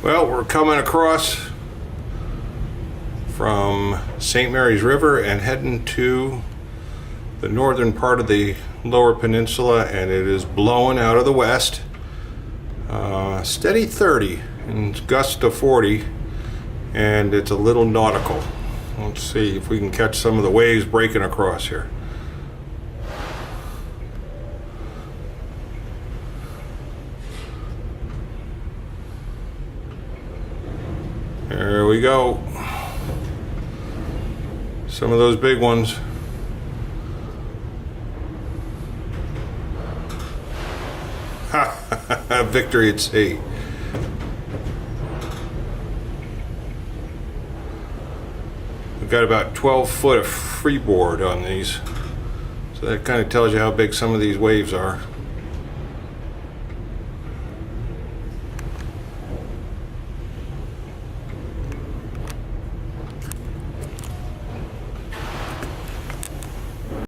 Well, we're coming across from St. Mary's River and heading to the northern part of the lower peninsula, and it is blowing out of the west. Steady 30 and gust to 40, and it's a little nautical. Let's see if we can catch some of the waves breaking across here. There we go. Some of those big ones. Victory at sea. We've got about 12 foot of freeboard on these. So that kind of tells you how big some of these waves are.